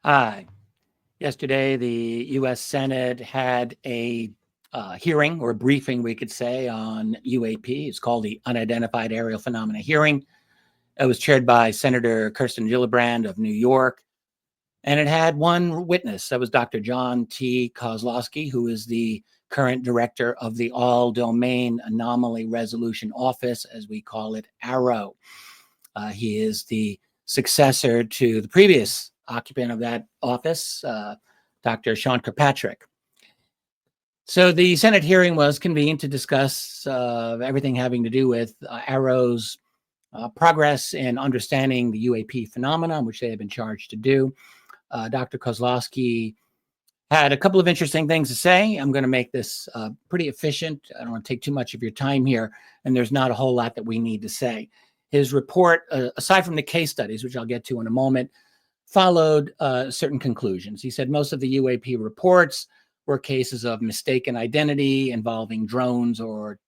Hi. Yesterday, the U.S. Senate had a hearing, or a briefing, we could say, on UAP. It's called the Unidentified Aerial Phenomena Hearing. It was chaired by Senator Kirsten Gillibrand of New York, and it had one witness. That was Dr. John T. Kozlowski, who is the current director of the All-Domain Anomaly Resolution Office, as we call it, AARO. He is the successor to the previous occupant of that office, Dr. Sean Kirkpatrick. So the Senate hearing was convened to discuss everything having to do with AARO's progress in understanding the UAP phenomenon, which they have been charged to do. Dr. Kozlowski had a couple of interesting things to say. I'm going to make this pretty efficient. I don't want to take too much of your time here, and there's not a whole lot that we need to say. His report, aside from the case studies, which I'll get to in a moment, followed certain conclusions. He said most of the UAP reports were cases of mistaken identity involving drones or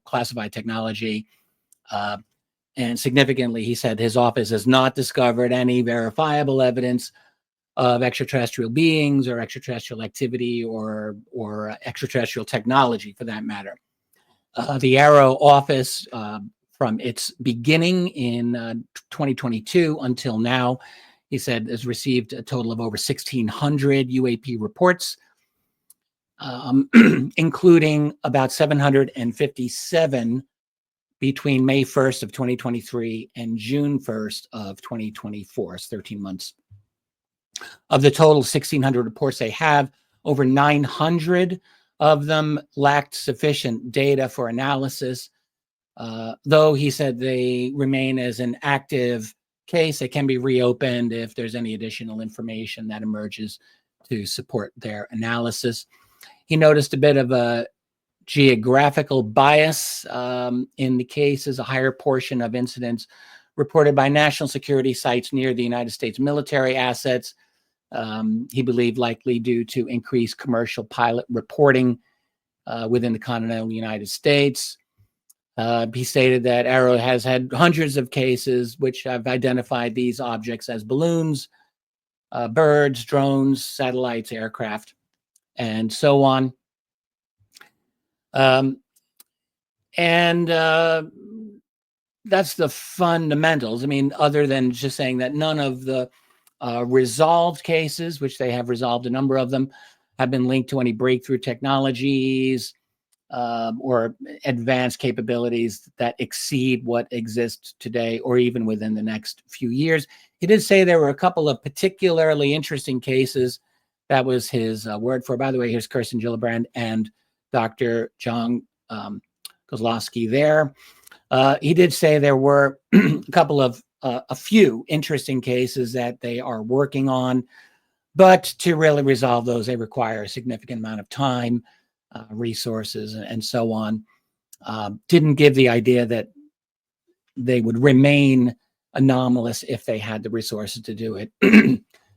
classified technology. And significantly, he said his office has not discovered any verifiable evidence of extraterrestrial beings or extraterrestrial activity or extraterrestrial technology, for that matter. The AARO office, from its beginning in 2022 until now, he said has received a total of over 1,600 UAP reports, including about 757 between May 1st of 2023 and June 1st of 2024. It's 13 months. Of the total 1,600 reports they have, over 900 of them lacked sufficient data for analysis. Though he said they remain as an active case, it can be reopened if there's any additional information that emerges to support their analysis. He noticed a bit of a geographical bias in the cases. A higher portion of incidents reported by national security sites near the United States military assets. He believed likely due to increased commercial pilot reporting within the continental United States. He stated that AARO has had hundreds of cases which have identified these objects as balloons, birds, drones, satellites, aircraft, and so on. That's the fundamentals. I mean, other than just saying that none of the resolved cases, which they have resolved a number of them, have been linked to any breakthrough technologies or advanced capabilities that exceed what exists today or even within the next few years. He did say there were a couple of particularly interesting cases. That was his word for it. By the way, here's Kirsten Gillibrand and Dr. John Kozlowski there. He did say there were a few interesting cases that they are working on, but to really resolve those, they require a significant amount of time, resources, and so on. Didn't give the idea that they would remain anomalous if they had the resources to do it,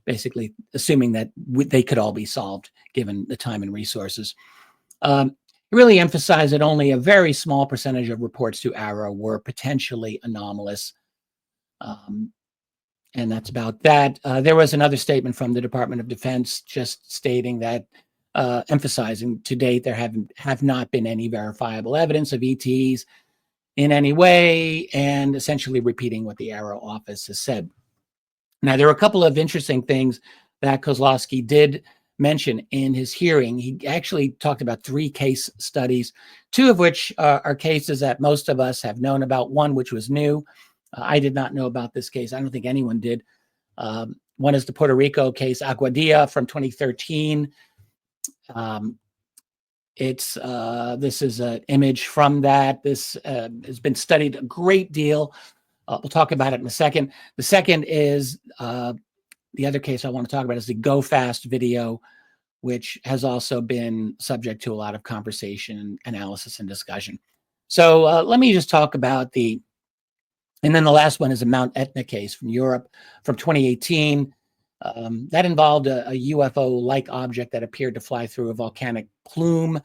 basically assuming that they could all be solved given the time and resources. Really emphasized that only a very small percentage of reports to AARO were potentially anomalous. And that's about that. There was another statement from the Department of Defense just stating that, emphasizing to date, there have not been any verifiable evidence of ETs in any way, and essentially repeating what the AARO office has said. Now, there are a couple of interesting things that Kozlowski did mention in his hearing. He actually talked about 3 case studies, 2 of which are cases that most of us have known about, one which was new. I did not know about this case. I don't think anyone did. One is the Puerto Rico case, Aguadilla, from 2013. This is an image from that. This has been studied a great deal. We'll talk about it in a second. The second is the other case I want to talk about is the GoFast video, which has also been subject to a lot of conversation, analysis, and discussion. So let me just talk about and then the last one is a Mount Etna case from Europe from 2018. That involved a UFO-like object that appeared to fly through a volcanic plume.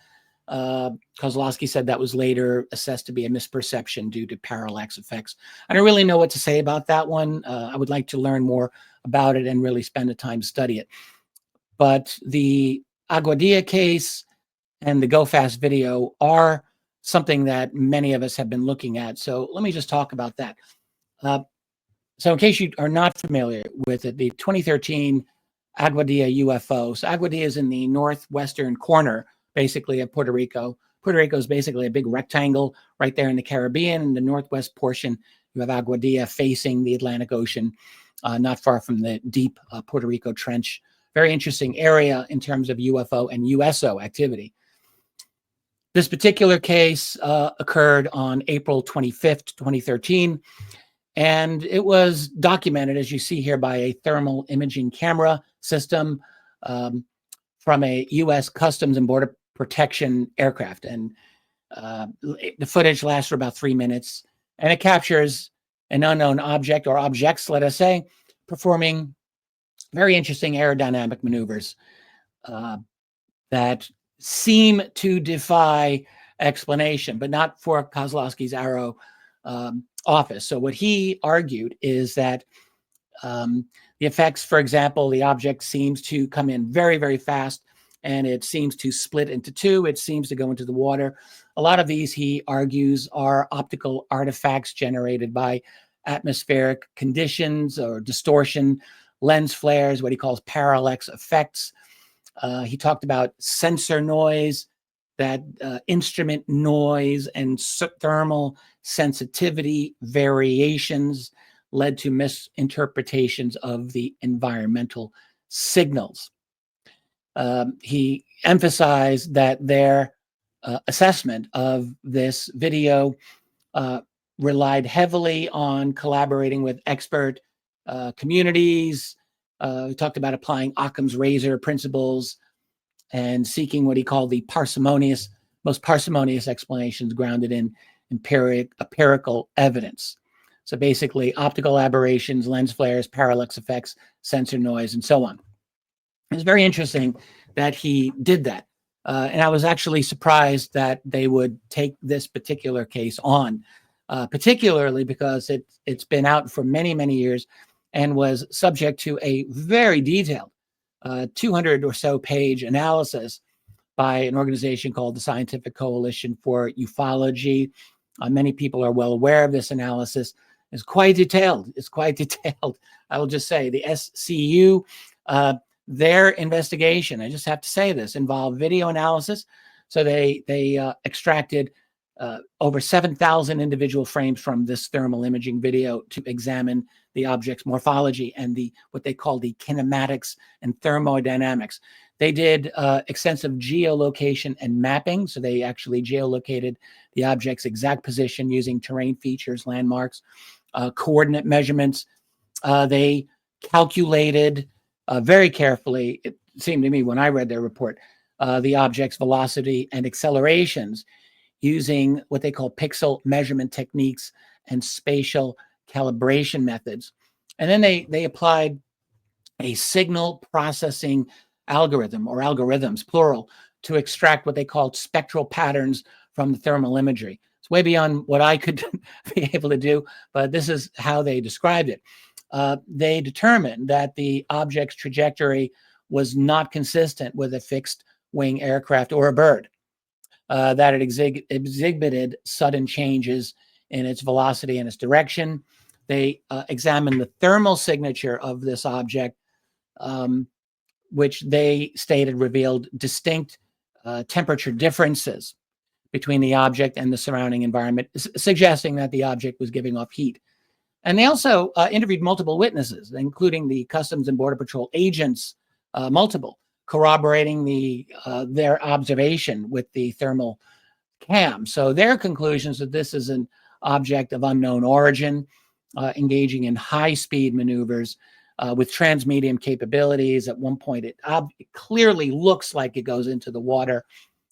Kozlowski said that was later assessed to be a misperception due to parallax effects. I don't really know what to say about that one. I would like to learn more about it and really spend the time to study it. But the Aguadilla case and the GoFast video are something that many of us have been looking at. So let me just talk about that. So in case you are not familiar with it, the 2013 Aguadilla UFO. So Aguadilla is in the northwestern corner, basically, of Puerto Rico. Puerto Rico is basically a big rectangle right there in the Caribbean. In the northwest portion, you have Aguadilla facing the Atlantic Ocean, not far from the deep Puerto Rico Trench. Very interesting area in terms of UFO and USO activity. This particular case occurred on April 25th, 2013. And it was documented, as you see here, by a thermal imaging camera system from a U.S. Customs and Border Protection aircraft. And the footage lasts for about 3 minutes. And it captures an unknown object, or objects, let us say, performing very interesting aerodynamic maneuvers that seem to defy explanation, but not for Kozlowski's AARO office. So what he argued is that the effects, for example, the object seems to come in very, very fast, and it seems to split into two. It seems to go into the water. A lot of these, he argues, are optical artifacts generated by atmospheric conditions or distortion, lens flares, what he calls parallax effects. He talked about sensor noise, that instrument noise and thermal sensitivity variations led to misinterpretations of the environmental signals. He emphasized that their assessment of this video relied heavily on collaborating with expert communities. He talked about applying Occam's razor principles and seeking what he called the most parsimonious explanations grounded in empirical evidence. So basically, optical aberrations, lens flares, parallax effects, sensor noise, and so on. It's very interesting that he did that. And I was actually surprised that they would take this particular case on, particularly because it's been out for many, many years and was subject to a very detailed 200 or so page analysis by an organization called the Scientific Coalition for Ufology. Many people are well aware of this analysis. It's quite detailed. It's quite detailed. I will just say the SCU, their investigation, I just have to say this, involved video analysis. So they extracted over 7,000 individual frames from this thermal imaging video to examine the object's morphology and what they call the kinematics and thermodynamics. They did extensive geolocation and mapping. So they actually geolocated the object's exact position using terrain features, landmarks, coordinate measurements. They calculated very carefully, it seemed to me when I read their report, the object's velocity and accelerations using what they call pixel measurement techniques and spatial calibration methods. And then they applied a signal processing algorithm, or algorithms, plural, to extract what they called spectral patterns from the thermal imagery. It's way beyond what I could be able to do, but this is how they described it. They determined that the object's trajectory was not consistent with a fixed wing aircraft or a bird, that it exhibited sudden changes in its velocity and its direction. They examined the thermal signature of this object, which they stated revealed distinct temperature differences between the object and the surrounding environment, suggesting that the object was giving off heat. And they also interviewed multiple witnesses, including the Customs and Border Patrol agents, multiple, corroborating their observation with the thermal cam. So their conclusions that this is an object of unknown origin, engaging in high-speed maneuvers with transmedium capabilities. At one point, it clearly looks like it goes into the water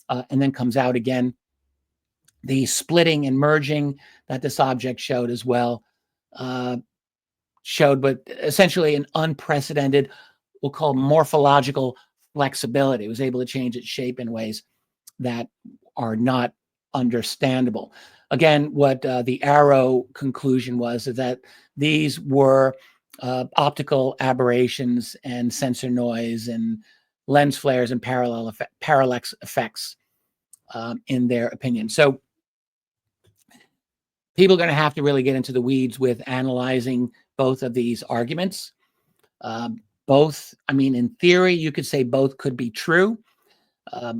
and then comes out again. The splitting and merging that this object showed as well showed, but essentially an unprecedented, we'll call morphological flexibility. It was able to change its shape in ways that are not understandable. Again, what the AARO conclusion was is that these were optical aberrations and sensor noise and lens flares and parallax effects, in their opinion. So people are going to have to really get into the weeds with analyzing both of these arguments. Both, I mean, in theory, you could say both could be true.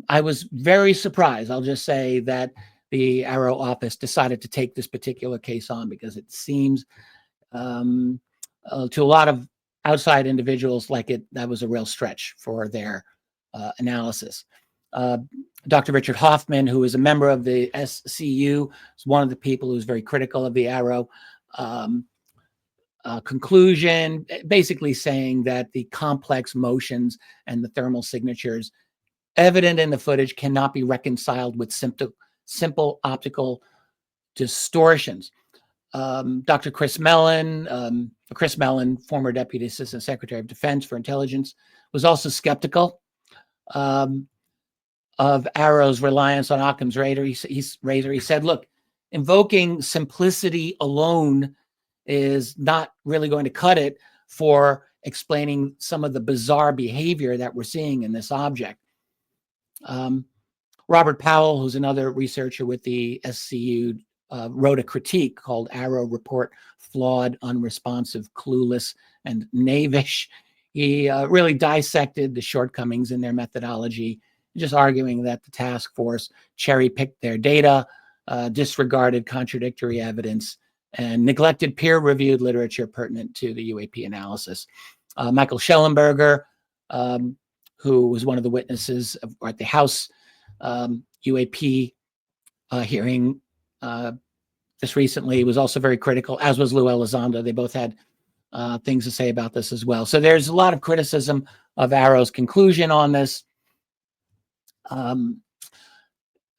I was very surprised, I'll just say, that the AARO office decided to take this particular case on, because it seems to a lot of outside individuals like that was a real stretch for their analysis. Dr. Richard Hoffman, who is a member of the SCU, is one of the people who's very critical of the AARO conclusion, basically saying that the complex motions and the thermal signatures evident in the footage cannot be reconciled with simple optical distortions. Dr. Chris Mellon, former Deputy Assistant Secretary of Defense for Intelligence, was also skeptical of AARO's reliance on Occam's razor. He said, look, invoking simplicity alone is not really going to cut it for explaining some of the bizarre behavior that we're seeing in this object. Robert Powell, who's another researcher with the SCU, wrote a critique called AARO Report Flawed, Unresponsive, Clueless, and Knavish. He really dissected the shortcomings in their methodology, just arguing that the task force cherry-picked their data, disregarded contradictory evidence, and neglected peer-reviewed literature pertinent to the UAP analysis. Michael Schellenberger, who was one of the witnesses at the House UAP hearing just recently, was also very critical, as was Lou Elizondo. They both had things to say about this as well. So there's a lot of criticism of AARO's conclusion on this.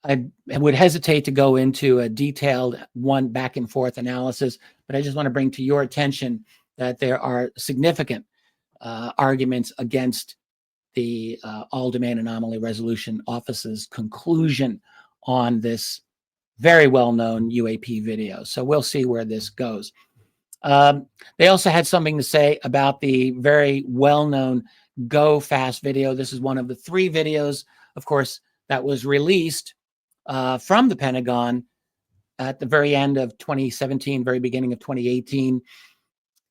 I would hesitate to go into a detailed one back and forth analysis, but I just want to bring to your attention that there are significant arguments against the All-Domain Anomaly Resolution Office's conclusion on this very well-known UAP video. So we'll see where this goes. They also had something to say about the very well-known GoFast video. This is one of the 3 videos, of course, that was released from the Pentagon at the very end of 2017, very beginning of 2018,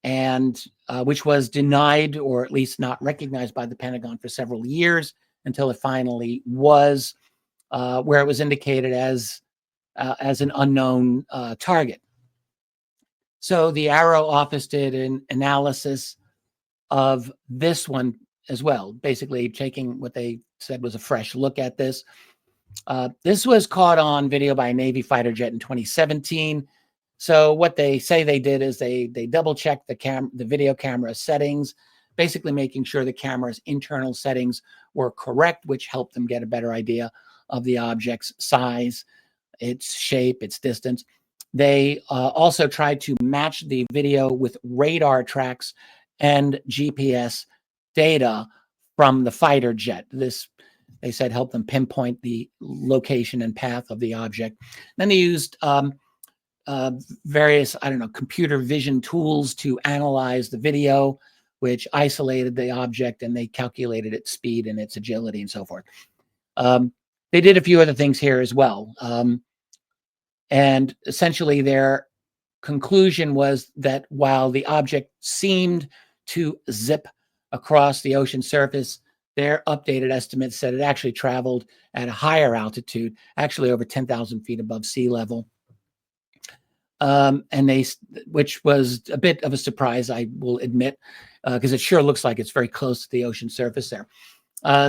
and which was denied, or at least not recognized by the Pentagon for several years, until it finally was, where it was indicated as an unknown target. So the AARO office did an analysis of this one as well, basically taking what they said was a fresh look at this. This was caught on video by a Navy fighter jet in 2017. So what they say they did is they double checked the video camera settings, basically making sure the camera's internal settings were correct, which helped them get a better idea of the object's size, its shape, its distance. They also tried to match the video with radar tracks and GPS data from the fighter jet. This, they said, helped them pinpoint the location and path of the object. Then they used various, computer vision tools to analyze the video, which isolated the object, and they calculated its speed and its agility and so forth. They did a few other things here as well. And essentially their conclusion was that while the object seemed to zip across the ocean surface, their updated estimates said it actually traveled at a higher altitude, actually over 10,000 feet above sea level. Which was a bit of a surprise, I will admit, because it sure looks like it's very close to the ocean surface there.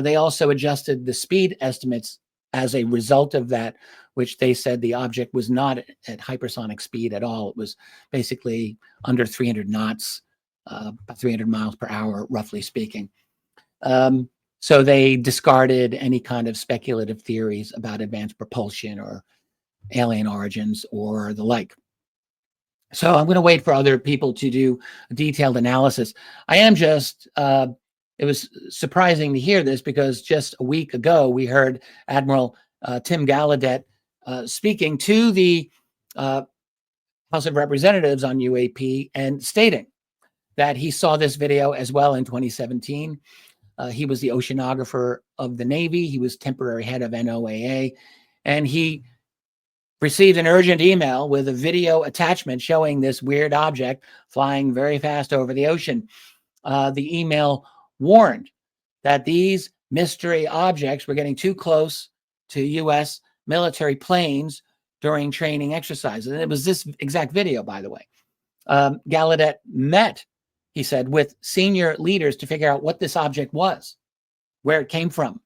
They also adjusted the speed estimates as a result of that, which they said the object was not at hypersonic speed at all. It was basically under 300 knots, about 300 miles per hour, roughly speaking. So they discarded any kind of speculative theories about advanced propulsion or alien origins or the like. So I'm going to wait for other people to do a detailed analysis. I am just, it was surprising to hear this, because just a week ago, we heard Admiral Tim Gallaudet speaking to the House of Representatives on UAP and stating that he saw this video as well in 2017. He was the oceanographer of the Navy. He was temporary head of NOAA, and he received an urgent email with a video attachment showing this weird object flying very fast over the ocean. The email warned that these mystery objects were getting too close to U.S. military planes during training exercises. And it was this exact video, by the way. Gallaudet met, he said, with senior leaders to figure out what this object was, where it came from.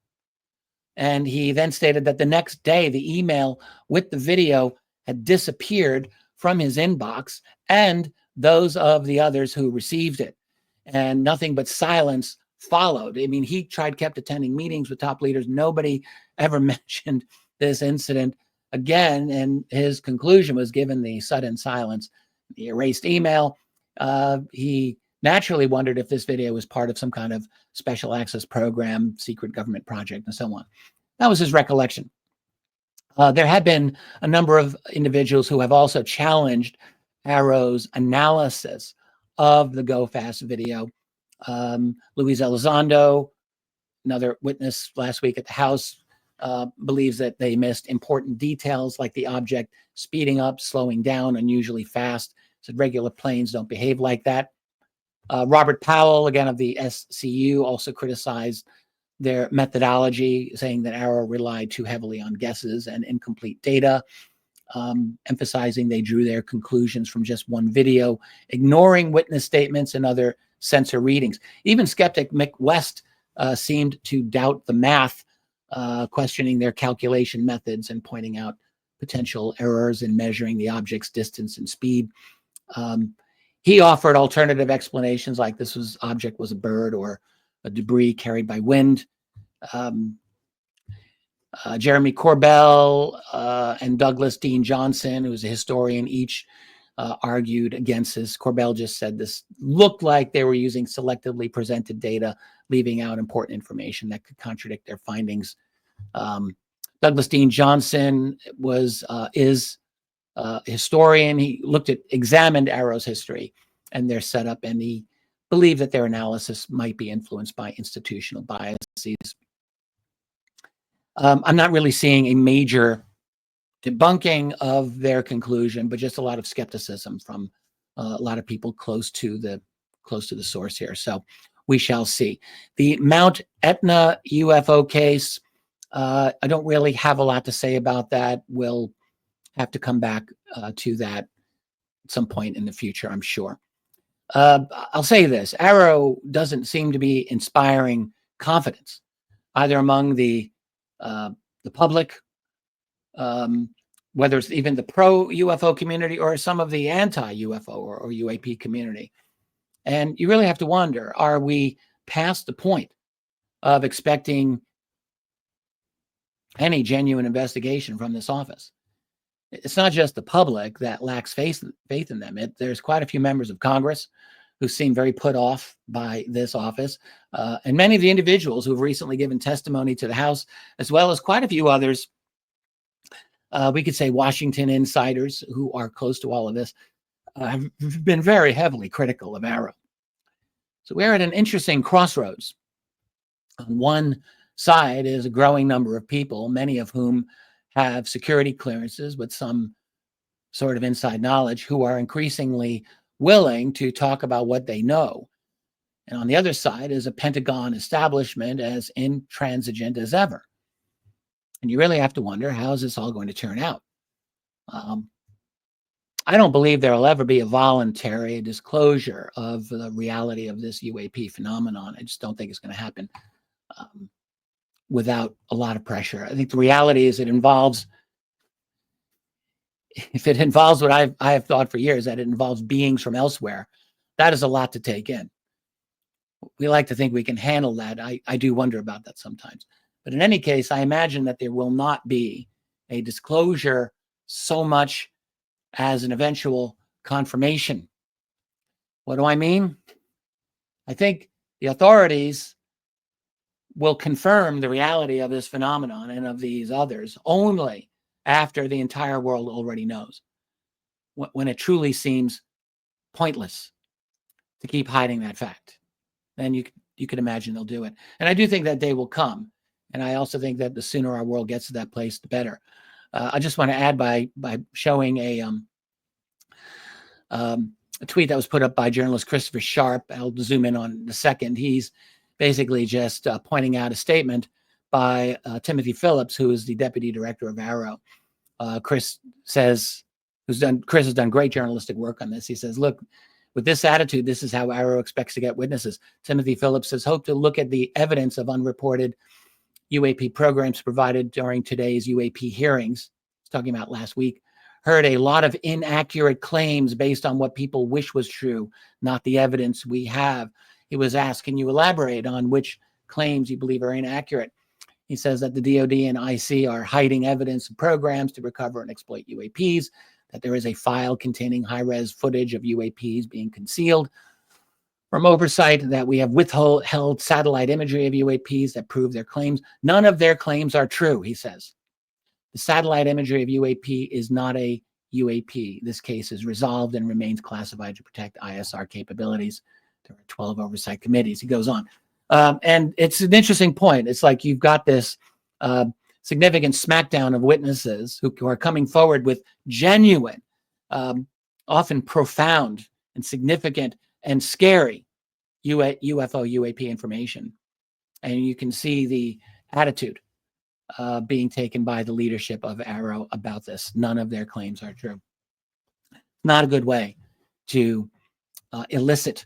And he then stated that the next day, the email with the video had disappeared from his inbox and those of the others who received it. And nothing but silence followed. I mean, he kept attending meetings with top leaders. Nobody ever mentioned this incident again. And his conclusion was, given the sudden silence, the erased email, he naturally wondered if this video was part of some kind of special access program, secret government project, and so on. That was his recollection. There had been a number of individuals who have also challenged AARO's analysis of the GoFast video. Luis Elizondo, another witness last week at the House, believes that they missed important details like the object speeding up, slowing down unusually fast. Said regular planes don't behave like that. Robert Powell, again of the SCU, also criticized their methodology, saying that AARO relied too heavily on guesses and incomplete data, emphasizing they drew their conclusions from just one video, ignoring witness statements and other sensor readings. Even skeptic Mick West seemed to doubt the math, questioning their calculation methods and pointing out potential errors in measuring the object's distance and speed. He offered alternative explanations like this object was a bird or a debris carried by wind. Jeremy Corbell and Douglas Dean Johnson, who was a historian, each argued against this. Corbell just said this looked like they were using selectively presented data, leaving out important information that could contradict their findings. Douglas Dean Johnson is a historian. He examined AARO's history and their setup, and he believed that their analysis might be influenced by institutional biases. I'm not really seeing a major debunking of their conclusion, but just a lot of skepticism from a lot of people close to the source here. So we shall see. The Mount Etna UFO case, I don't really have a lot to say about that. We'll have to come back to that at some point in the future, I'm sure. I'll say this: AARO doesn't seem to be inspiring confidence either among the public, whether it's even the pro-UFO community or some of the anti-UFO or UAP community. And you really have to wonder, are we past the point of expecting any genuine investigation from this office? It's not just the public that lacks faith in them. There's quite a few members of Congress who seem very put off by this office, and many of the individuals who have recently given testimony to the House, as well as quite a few others, we could say Washington insiders who are close to all of this, have been very heavily critical of AARO. So we're at an interesting crossroads. On one side is a growing number of people, many of whom have security clearances with some sort of inside knowledge, who are increasingly willing to talk about what they know. And on the other side is a Pentagon establishment as intransigent as ever. And you really have to wonder, how is this all going to turn out? I don't believe there will ever be a voluntary disclosure of the reality of this UAP phenomenon. I just don't think it's going to happen without a lot of pressure. I think the reality is if it involves what I have thought for years, that it involves beings from elsewhere, that is a lot to take in. We like to think we can handle that. I do wonder about that sometimes. But in any case, I imagine that there will not be a disclosure so much as an eventual confirmation. What do I mean? I think the authorities will confirm the reality of this phenomenon and of these others only after the entire world already knows, when it truly seems pointless to keep hiding that fact, then you could imagine they'll do it. And I do think that day will come. And I also think that the sooner our world gets to that place, the better. I just want to add by showing a tweet that was put up by journalist Christopher Sharp. I'll zoom in on the second. He's basically just pointing out a statement by Timothy Phillips, who is the deputy director of AARO. Chris has done great journalistic work on this. He says, look, with this attitude, this is how AARO expects to get witnesses. Timothy Phillips says, hope to look at the evidence of unreported UAP programs provided during today's UAP hearings. He's talking about last week. Heard a lot of inaccurate claims based on what people wish was true, not the evidence we have. He was asked, can you elaborate on which claims you believe are inaccurate? He says that the DoD and IC are hiding evidence of programs to recover and exploit UAPs, that there is a file containing high-res footage of UAPs being concealed from oversight, that we have withheld satellite imagery of UAPs that prove their claims. None of their claims are true, he says. The satellite imagery of UAP is not a UAP. This case is resolved and remains classified to protect ISR capabilities. There are 12 oversight committees. He goes on. And it's an interesting point. It's like you've got this significant smackdown of witnesses who are coming forward with genuine, often profound and significant and scary UFO, UAP information. And you can see the attitude being taken by the leadership of AARO about this. None of their claims are true. Not a good way to elicit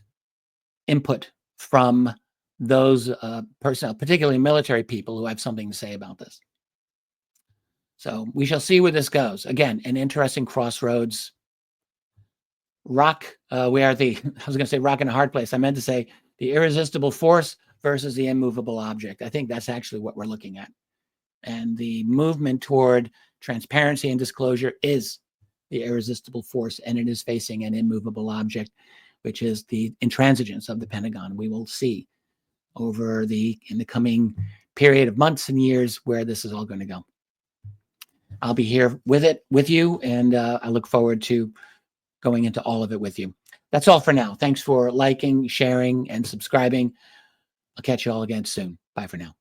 input from those personnel, particularly military people who have something to say about this. So we shall see where this goes. Again, an interesting crossroads. We are the, I was going to say rock in a hard place. I meant to say the irresistible force versus the immovable object. I think that's actually what we're looking at. And the movement toward transparency and disclosure is the irresistible force, and it is facing an immovable object, which is the intransigence of the Pentagon. We will see in the coming period of months and years where this is all going to go. I'll be here with you, and I look forward to going into all of it with you. That's all for now. Thanks for liking, sharing, and subscribing. I'll catch you all again soon. Bye for now.